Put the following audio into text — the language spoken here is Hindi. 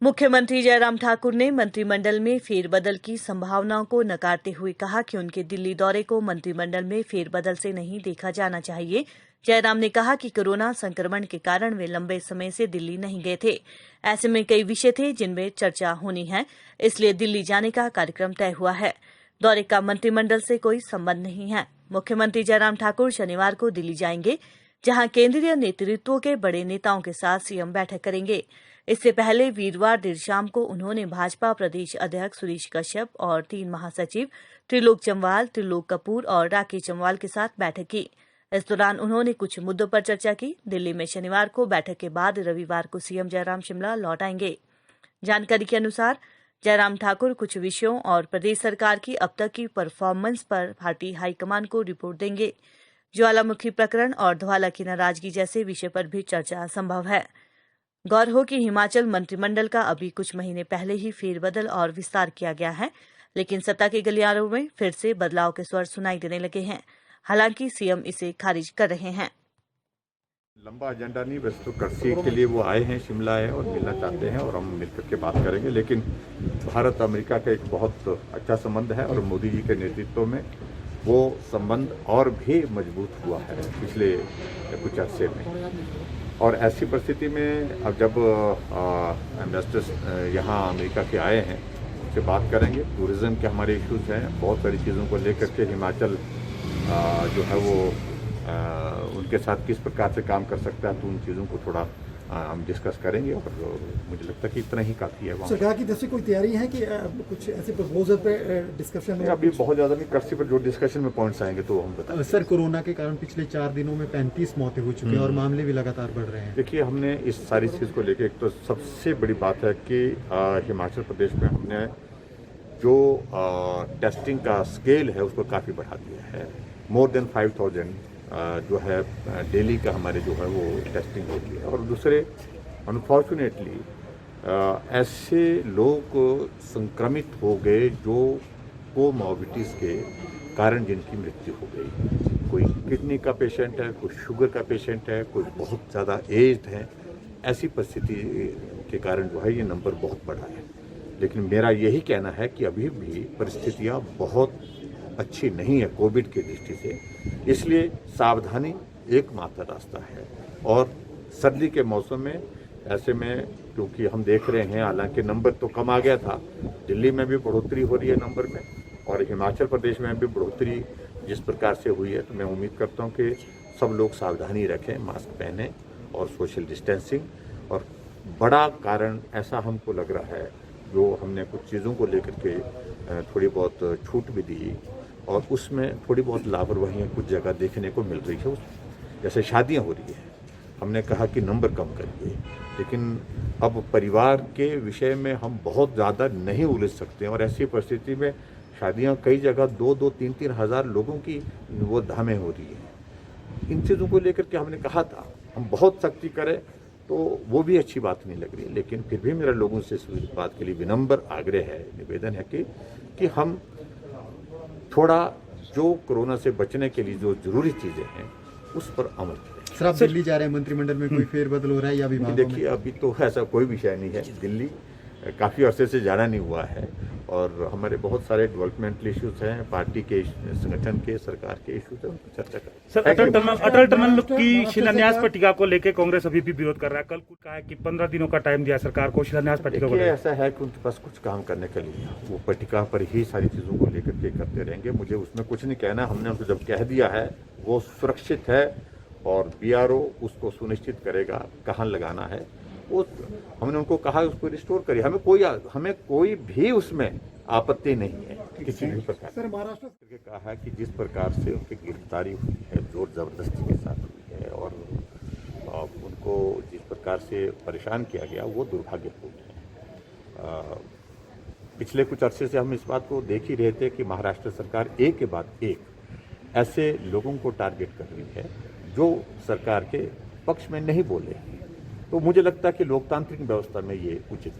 मुख्यमंत्री जयराम ठाकुर ने मंत्रिमंडल में फेरबदल की संभावनाओं को नकारते हुए कहा कि उनके दिल्ली दौरे को मंत्रिमंडल में फेरबदल से नहीं देखा जाना चाहिए। जयराम ने कहा कि कोरोना संक्रमण के कारण वे लंबे समय से दिल्ली नहीं गए थे। ऐसे में कई विषय थे जिनमें चर्चा होनी है, इसलिए दिल्ली जाने का कार्यक्रम तय हुआ है। दौरे का मंत्रिमंडल से कोई संबंध नहीं है। मुख्यमंत्री जयराम ठाकुर शनिवार को दिल्ली जाएंगे, जहां केंद्रीय नेतृत्व के बड़े नेताओं के साथ सीएम बैठक करेंगे। इससे पहले वीरवार देर शाम को उन्होंने भाजपा प्रदेश अध्यक्ष सुरेश कश्यप और 3 महासचिव त्रिलोक जम्वाल, त्रिलोक कपूर और राकेश जम्वाल के साथ बैठक की। इस दौरान उन्होंने कुछ मुद्दों पर चर्चा की। दिल्ली में शनिवार को बैठक के बाद रविवार को सीएम जयराम शिमला लौट आएंगे। जानकारी के अनुसार जयराम ठाकुर कुछ विषयों और प्रदेश सरकार की अब तक की परफॉर्मेंस पर पार्टी हाईकमान को रिपोर्ट देंगे। ज्वालामुखी प्रकरण और धवाला की नाराजगी जैसे विषय पर भी चर्चा संभव है। गौर हो कि हिमाचल मंत्रिमंडल का अभी कुछ महीने पहले ही फेरबदल और विस्तार किया गया है, लेकिन सत्ता के गलियारों में फिर से बदलाव के स्वर सुनाई देने लगे हैं। हालांकि सीएम इसे खारिज कर रहे हैं। लंबा एजेंडा नहीं, बस तो कृषि के लिए वो आए हैं, शिमला है और मिलना चाहते हैं और हम मिलकर के बात करेंगे। लेकिन भारत अमेरिका का एक बहुत अच्छा संबंध है और मोदी जी के नेतृत्व में वो संबंध और भी मजबूत हुआ है पिछले कुछ अर्से में। और ऐसी परिस्थिति में अब जब इन्वेस्टर्स यहाँ अमेरिका के आए हैं, उससे बात करेंगे। टूरिज्म के हमारे इश्यूज हैं, बहुत सारी चीज़ों को लेकर के हिमाचल जो है वो उनके साथ किस प्रकार से काम कर सकता है, तो उन चीज़ों को थोड़ा हम डिस्कस करेंगे और मुझे लगता है कि इतना ही काफ़ी है। सरकार की तरफ से कोई तैयारी है कि कुछ ऐसे प्रपोजल पे डिस्कशन में? अभी बहुत ज़्यादा नहीं, कृषि पर जो डिस्कशन में पॉइंट्स आएंगे तो हम बताएंगे। सर, कोरोना के कारण पिछले 4 दिनों में 35 मौतें हो चुकी हैं और मामले भी लगातार बढ़ रहे हैं। देखिए, हमने इस सारी चीज़ को लेकर, एक तो सबसे बड़ी बात है कि हिमाचल प्रदेश में हमने जो टेस्टिंग का स्केल है उसको काफ़ी बढ़ा दिया है। मोर देन 5000 जो है डेली का हमारे जो है वो टेस्टिंग होती है। और दूसरे, अनफॉर्चुनेटली ऐसे लोग संक्रमित हो गए जो कोमॉर्बिडिटीज़ के कारण जिनकी मृत्यु हो गई। कोई किडनी का पेशेंट है, कोई शुगर का पेशेंट है, कोई बहुत ज़्यादा एज्ड है। ऐसी परिस्थिति के कारण जो है ये नंबर बहुत बड़ा है। लेकिन मेरा यही कहना है कि अभी भी परिस्थितियाँ बहुत अच्छी नहीं है कोविड की दृष्टि से, इसलिए सावधानी एकमात्र रास्ता है। और सर्दी के मौसम में ऐसे में, क्योंकि हम देख रहे हैं हालांकि नंबर तो कम आ गया था, दिल्ली में भी बढ़ोतरी हो रही है नंबर में और हिमाचल प्रदेश में भी बढ़ोतरी जिस प्रकार से हुई है, तो मैं उम्मीद करता हूं कि सब लोग सावधानी रखें, मास्क पहनें और सोशल डिस्टेंसिंग। और बड़ा कारण ऐसा हमको लग रहा है, जो हमने कुछ चीज़ों को लेकर के थोड़ी बहुत छूट भी दी और उसमें थोड़ी बहुत लापरवाही कुछ जगह देखने को मिल रही है। जैसे शादियां हो रही है, हमने कहा कि नंबर कम करिए, लेकिन अब परिवार के विषय में हम बहुत ज़्यादा नहीं उलझ सकते हैं। और ऐसी परिस्थिति में शादियां कई जगह 2-2, 3-3 हज़ार लोगों की वो धामें हो रही है। इन चीज़ों को लेकर के हमने कहा था हम बहुत सख्ती करें, तो वो भी अच्छी बात नहीं लग रही। लेकिन फिर भी मेरा लोगों से इस बात के लिए विनम्र आग्रह है, निवेदन है कि हम थोड़ा जो कोरोना से बचने के लिए जो जरूरी चीजें हैं उस पर अमल करें। सर, आप दिल्ली जा रहे हैं, मंत्रिमंडल में कोई फेरबदल हो रहा है या विभागों में? देखिए, अभी तो ऐसा कोई विषय नहीं है। दिल्ली काफ़ी अरसे से जाना नहीं हुआ है और हमारे बहुत सारे डेवलपमेंटल इश्यूज हैं, पार्टी के, संगठन के, सरकार के इश्यूज हैं, उन पर चर्चा करें। सर, अटल टनल की शिलान्यास पट्टिका को लेकर कांग्रेस अभी भी विरोध कर रहा है। कल कुछ कहा है कि 15 दिनों का टाइम दिया सरकार को शिलान्यास पट्टिका को। ऐसा है कि उनके पास कुछ काम करने के लिए वो पट्टिका पर ही सारी चीज़ों को लेकर के करते रहेंगे। मुझे उसमें कुछ नहीं कहना। हमने उनको जब कह दिया है वो सुरक्षित है और बीआरओ उसको सुनिश्चित करेगा कहाँ लगाना है। वो हमने उनको कहा उसको रिस्टोर करिए। हमें कोई भी उसमें आपत्ति नहीं है किसी भी प्रकार। सर, महाराष्ट्र ने कहा है कि जिस प्रकार से उनकी गिरफ्तारी हुई है, जोर जबरदस्ती के साथ हुई है और उनको जिस प्रकार से परेशान किया गया, वो दुर्भाग्यपूर्ण है। पिछले कुछ अरसे से हम इस बात को देख ही रहे थे कि महाराष्ट्र सरकार एक के बाद एक ऐसे लोगों को टारगेट कर रही है जो सरकार के पक्ष में नहीं बोले। तो मुझे लगता है कि लोकतांत्रिक व्यवस्था में ये उचित